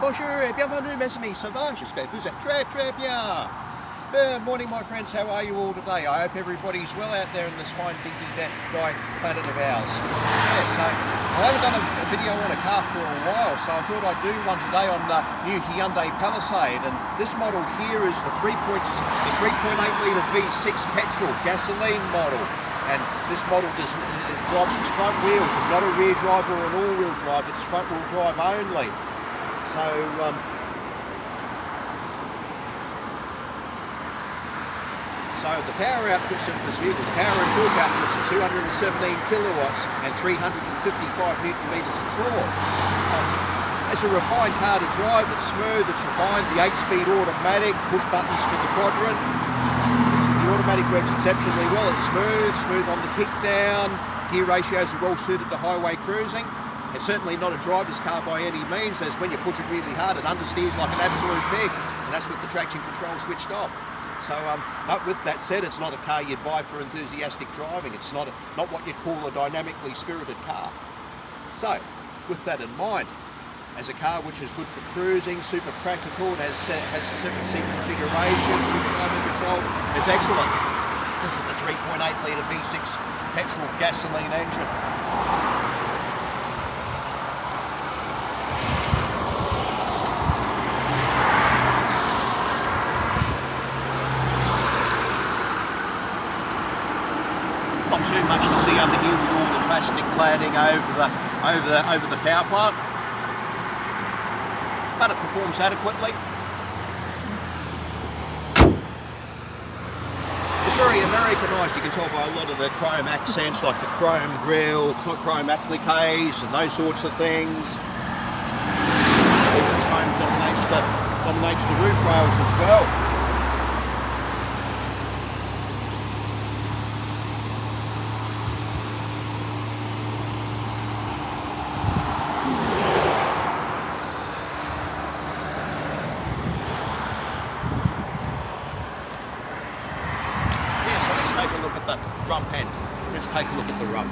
bonjour et bienvenue mes amis, ça va? J'espère que vous êtes très bien. Morning my friends, how are you all today? I hope everybody's well out there in this fine dinky dry planet of ours. Yeah, so I haven't done a video on a car for a while, so I thought I'd do one today on the new Hyundai Palisade, and this model here is the 3.8 litre V6 petrol gasoline model. And this model drives its front wheels. It's not a rear drive or an all-wheel drive, it's front-wheel drive only. So, the power outputs of this vehicle, the power and torque outputs are 217 kilowatts and 355 newton meters of torque. It's a refined car to drive, it's smooth, it's refined, the 8-speed automatic, push buttons for the quadrant. The automatic works exceptionally well, it's smooth on the kickdown, gear ratios are well suited to highway cruising. It's certainly not a driver's car by any means, as when you push it really hard it understeers like an absolute pig, and that's with the traction control switched off. So, but with that said, it's not a car you'd buy for enthusiastic driving, it's not what you'd call a dynamically spirited car. So, with that in mind, as a car which is good for cruising, super practical, it has a 7-seat configuration, good climate control, it's excellent. This is the 3.8 litre V6 petrol gasoline engine. Not too much to see under here with all the plastic cladding over the power plant. But it performs adequately. It's very Americanised, you can tell by a lot of the chrome accents, like the chrome grille, chrome appliques and those sorts of things. Chrome dominates the roof rails as well. Take a look at the rump end. Let's take a look at the rump.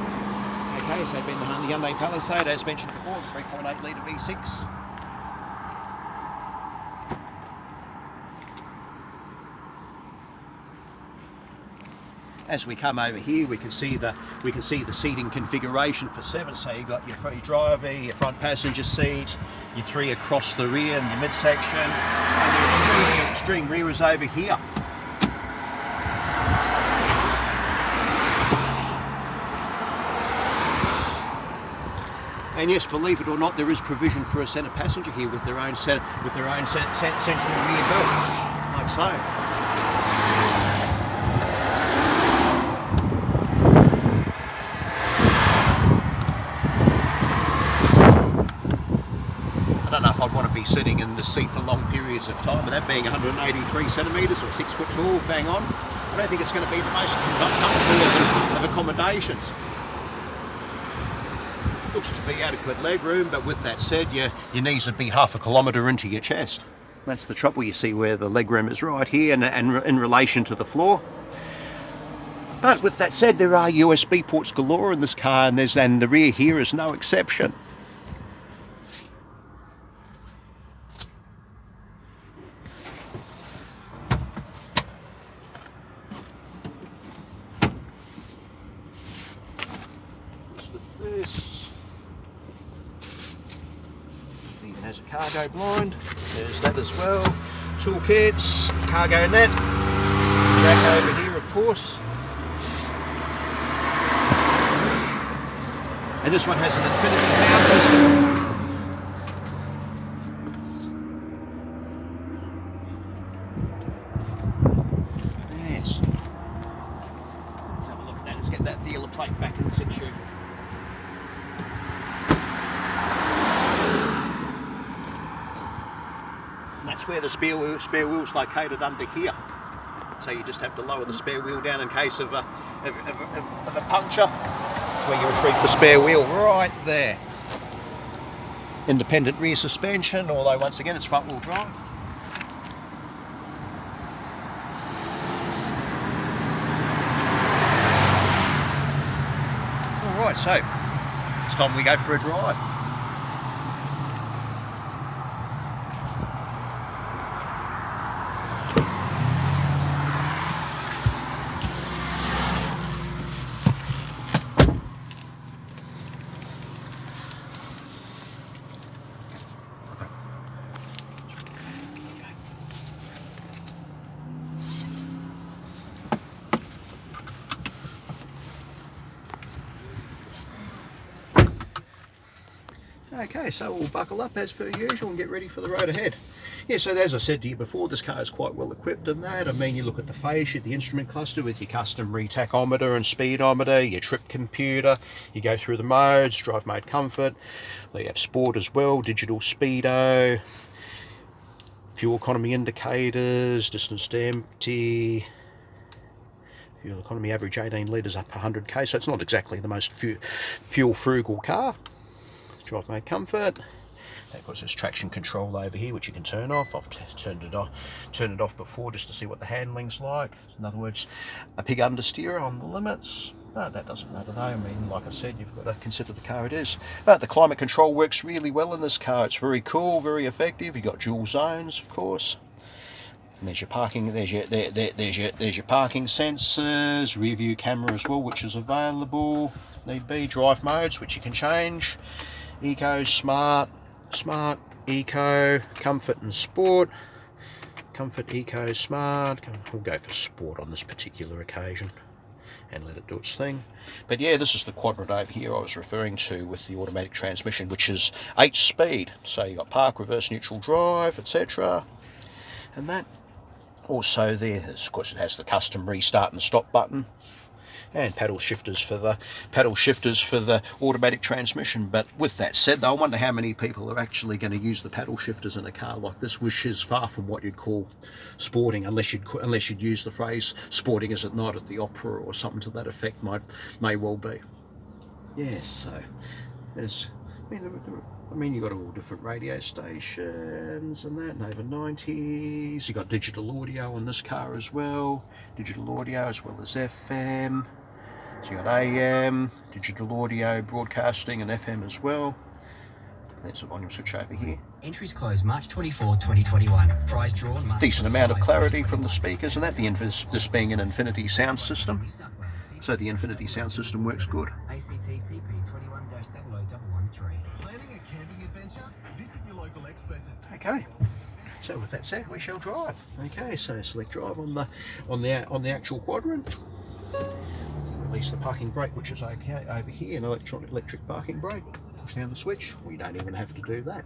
Okay, so been the Hyundai Palisade, as mentioned before, 3.8 litre V6. As we come over here, we can see the seating configuration for 7. So you've got your driver, your front passenger seat, your 3 across the rear and your midsection, and your extreme rear is over here. And yes, believe it or not, there is provision for a centre passenger here with their own central rear belt, like so. I don't know if I'd want to be sitting in this seat for long periods of time, with that being 183 centimetres or 6 foot tall, bang on. I don't think it's going to be the most comfortable of accommodations. Looks to be adequate leg room, but with that said, your knees would be half a kilometre into your chest. That's the trouble, you see where the leg room is right here and in relation to the floor. But with that said, there are USB ports galore in this car, and the rear here is no exception. This even has a cargo blind, there's that as well, toolkits, cargo net, jack over here of course, and this one has an infinity sound system. Yes, let's have a look at that, let's get that dealer plate back in situ. That's where the spare wheel's located under here. So you just have to lower the spare wheel down in case of a puncture. That's where you retrieve the spare wheel, right there. Independent rear suspension, although once again it's front wheel drive. Alright, so it's time we go for a drive. Okay, so we'll buckle up as per usual and get ready for the road ahead. Yeah, so as I said to you before, this car is quite well equipped in that. I mean, you look at the fascia, the instrument cluster with your custom tachometer and speedometer, your trip computer. You go through the modes, drive mode comfort. They have sport as well, digital speedo, fuel economy indicators, distance to empty, fuel economy average 18 litres up 100k, so it's not exactly the most fuel frugal car. Drive mode comfort. Of course, there's traction control over here, which you can turn off. I've turned it off before just to see what the handling's like. In other words, a pig understeer on the limits. But that doesn't matter though. I mean, like I said, you've got to consider the car it is. But the climate control works really well in this car. It's very cool, very effective. You've got dual zones, of course. And there's your parking. There's your parking sensors. Rear view camera as well, which is available. Need be drive modes, which you can change. Eco, smart, eco, comfort and sport. Comfort, eco, smart. We'll go for sport on this particular occasion and let it do its thing. But yeah, this is the quadrant over here I was referring to with the automatic transmission, which is 8-speed. So you've got park, reverse, neutral drive, etc. And that also there, of course, it has the custom restart and stop button. And paddle shifters for the automatic transmission. But with that said, though, I wonder how many people are actually going to use the paddle shifters in a car like this, which is far from what you'd call sporting, unless you'd use the phrase "sporting is it not" at the opera or something to that effect. May well be. Yes. So there's. I mean, you've got all different radio stations and that, and over 90s. You've got digital audio in this car as well. Digital audio as well as FM. So you've got AM, digital audio, broadcasting, and FM as well. That's the volume switch over here. Entries closed March 24, 2021. Prize drawn March Decent amount of clarity from the speakers and that. This being an Infinity sound system. So the Infinity sound system works good. ACTTP 21-00113. Planning a camping adventure? Visit your local experts at... Okay. So with that said, we shall drive. Okay, so select drive on the actual quadrant. Release the parking brake, which is okay over here, an electric parking brake. Push down the switch. We don't even have to do that.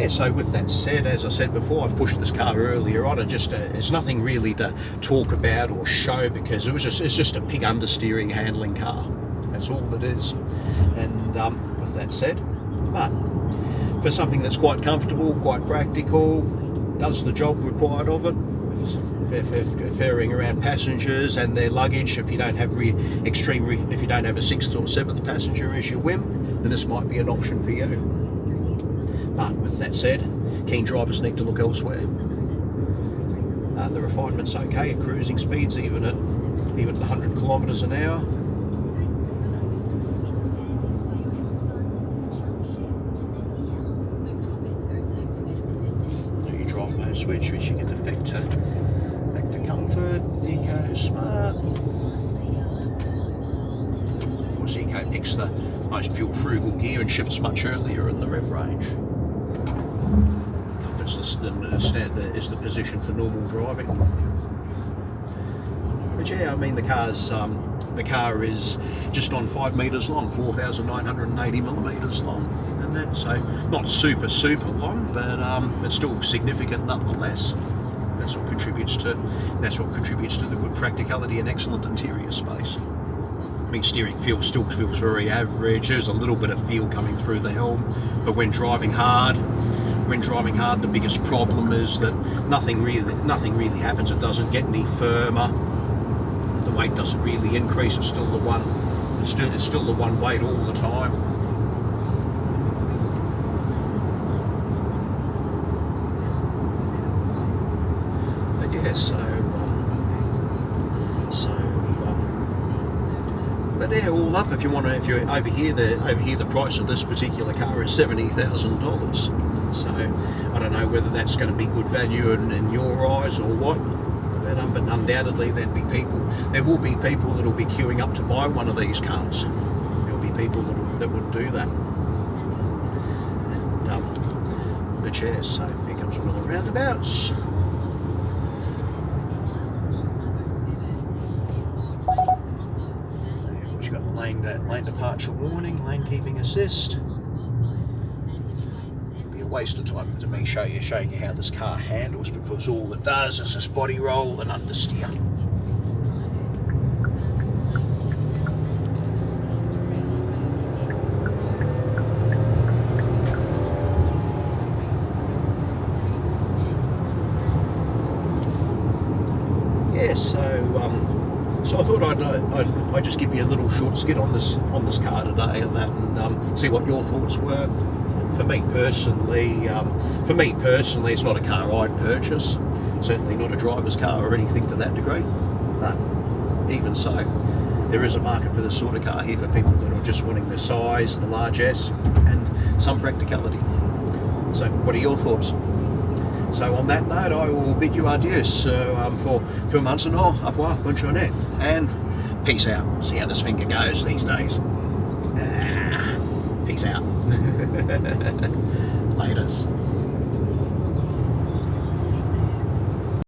So with that said, as I said before, I've pushed this car earlier on, and just there's nothing really to talk about or show because it's just a pig understeering handling car. That's all it is. And with that said, but for something that's quite comfortable, quite practical, does the job required of it, ferrying around passengers and their luggage. If you don't have if you don't have a 6th or 7th passenger as your whim, then this might be an option for you. But with that said, keen drivers need to look elsewhere. The refinement's okay at cruising speeds, even at 100 kilometres an hour. Do your drive mode switch, which you can affect back to comfort, eco, smart. Of course, eco picks the most fuel frugal gear and shifts much earlier in the rev range. Is the position for normal driving. But yeah, I mean the car is just on 5 metres long, 4,980 millimetres long, and that's so not super long, but it's still significant nonetheless. That's what contributes to the good practicality and excellent interior space. I mean, steering feel still feels very average. There's a little bit of feel coming through the helm, but when driving hard, the biggest problem is that nothing really happens. It doesn't get any firmer. The weight doesn't really increase. It's still the one weight all the time. But yeah, but yeah, all up. If you're over here, the price of this particular car is $70,000. So I don't know whether that's going to be good value in your eyes or what. But undoubtedly there will be people that will be queuing up to buy one of these cars. There'll be people that will that would do that. But yeah, so here comes one of the roundabouts. And we've got lane departure warning, lane keeping assist. Be a waste of time to me showing you how this car handles, because all it does is just body roll and understeer. So I thought I'd just give you a little short skit on this car today and that, and see what your thoughts were. For me personally, it's not a car I'd purchase. Certainly not a driver's car or anything to that degree. But even so, there is a market for this sort of car here for people that are just wanting the size, the largesse, and some practicality. So, what are your thoughts? So on that note, I will bid you adieu. So for maintenant, au revoir, bonne journée, and peace out. See how this finger goes these days. Peace out. Laters.